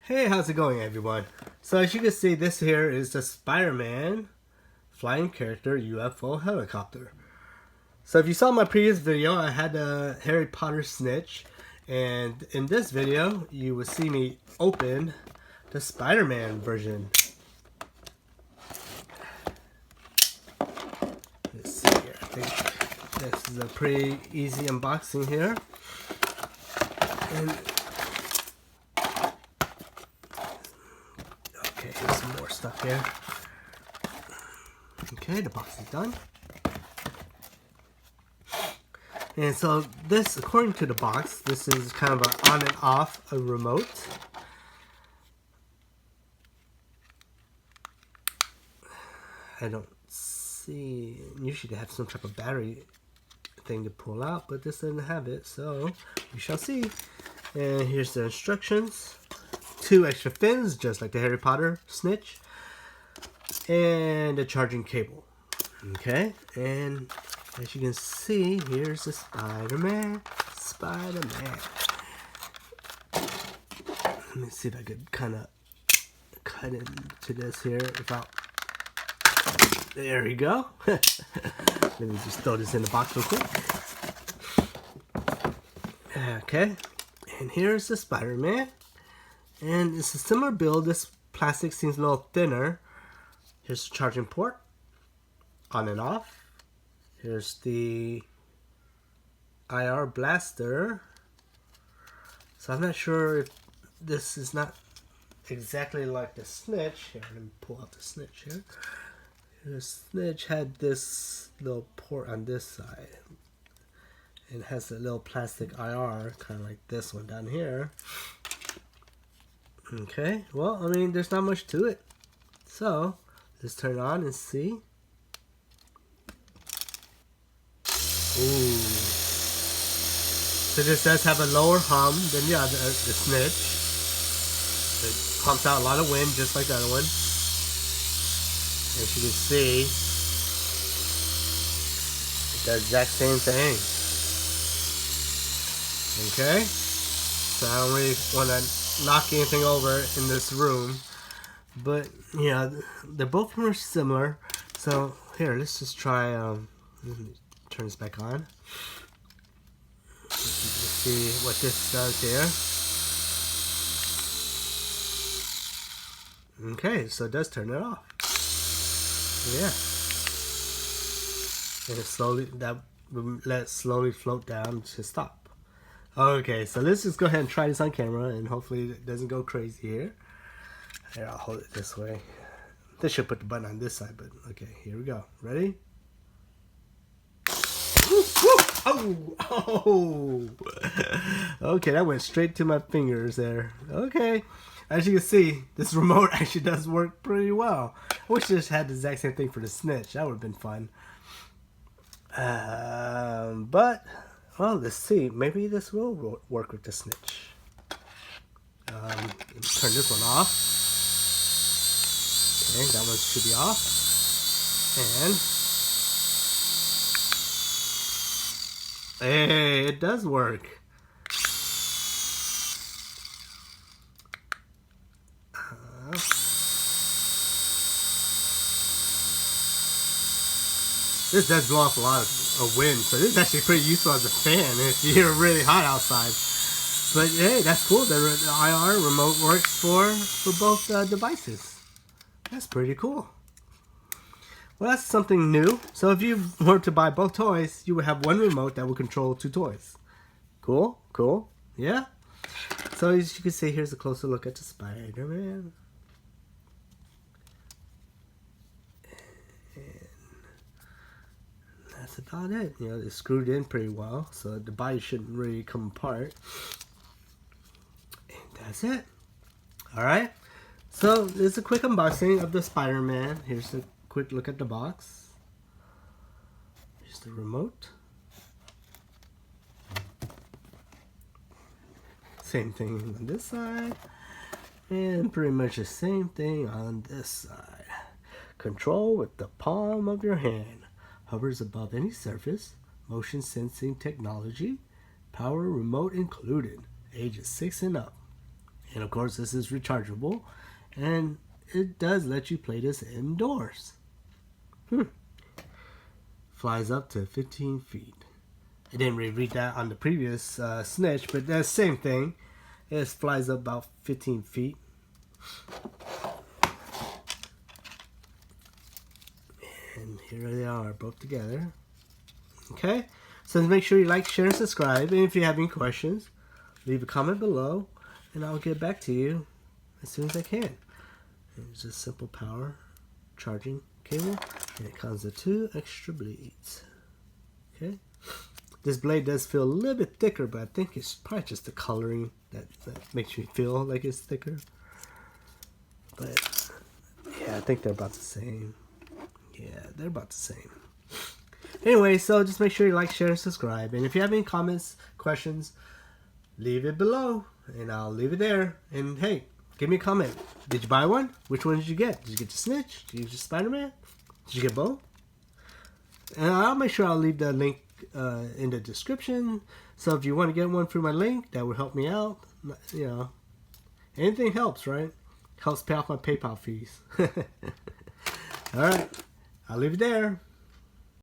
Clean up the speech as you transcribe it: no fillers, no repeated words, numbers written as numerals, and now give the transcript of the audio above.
Hey, how's it going, everyone? So as you can see, this here is the Spider-Man flying character UFO helicopter. So if you saw my previous video, I had a Harry Potter snitch, and in this video, you will see me open the Spider-Man version. Let's see here. I think this is a pretty easy unboxing here. And okay, here's some more stuff here. Okay, the box is done. And so this, according to the box, this is kind of an on and off a remote. I don't see, usually they have some type of battery thing to pull out, but this doesn't have it, so we shall see. And here's the instructions. 2 extra fins, just like the Harry Potter snitch. And a charging cable. Okay, and as you can see, here's the Spider-Man. Let me see if I could kind of cut into this here without... There we go. Let me just throw this in the box real quick. Okay, and here's the Spider-Man. And it's a similar build. This plastic seems a little thinner. Here's the charging port. On and off. Here's the IR blaster. So I'm not sure if this is not exactly like the snitch. Here, let me pull out the snitch here. The snitch had this little port on this side. It has a little plastic IR, kind of like this one down here. Okay, well, I mean, there's not much to it. So, let's turn it on and see. Ooh. So this does have a lower hum than the snitch. It pumps out a lot of wind, just like the other one. As you can see, it does the exact same thing. Okay? So I don't really want to knock anything over in this room. But, yeah, they're both pretty much similar. So, here, let's just try, let me turn this back on. Let's see what this does here. Okay, so it does turn it off. Yeah, and it slowly, that will let it slowly float down to stop. Okay, so let's just go ahead and try this on camera, and hopefully it doesn't go crazy here. Here, I'll hold it this way. They should put the button on this side, but okay, here we go. Ready? Woo, woo. Oh! Okay, that went straight to my fingers there. Okay. As you can see, this remote actually does work pretty well. I wish this had the exact same thing for the snitch. That would have been fun. But, well, let's see. Maybe this will work with the snitch. Let me turn this one off. Okay, that one should be off. And hey, it does work. This does blow off a lot of wind, so this is actually pretty useful as a fan if you're really hot outside. But hey, that's cool. The IR remote works for both devices. That's pretty cool. Well, that's something new. So if you were to buy both toys, you would have one remote that would control 2 toys. Cool? Cool? Yeah? So as you can see, here's a closer look at the Spider-Man. That's about it. You know, it's screwed in pretty well, so the body shouldn't really come apart. And that's it. Alright, so this is a quick unboxing of the Spider-Man. Here's a quick look at the box. Here's the remote. Same thing on this side. And pretty much the same thing on this side. Control with the palm of your hand. Hovers above any surface. Motion sensing technology. Power remote included. Ages 6 and up. And of course, this is rechargeable, and it does let you play this indoors. Flies up to 15 feet. I didn't really read that on the previous snitch, but that's the same thing. It flies up about 15 feet. And here they are, both together. Okay, so make sure you like, share, and subscribe. And if you have any questions, leave a comment below, and I'll get back to you as soon as I can. And it's just simple power charging cable, and it comes with 2 extra blades. Okay, this blade does feel a little bit thicker, but I think it's probably just the coloring that makes me feel like it's thicker. But yeah, I think they're about the same. Yeah, they're about the same. Anyway, so just make sure you like, share, and subscribe. And if you have any comments, questions, leave it below, and I'll leave it there. And hey, give me a comment. Did you buy one? Which one did you get? Did you get the Snitch? Did you get Spider-Man? Did you get both? And I'll make sure I'll leave the link in the description. So if you want to get one through my link, that would help me out. You know, anything helps, right? Helps pay off my PayPal fees. All right, I'll leave it there.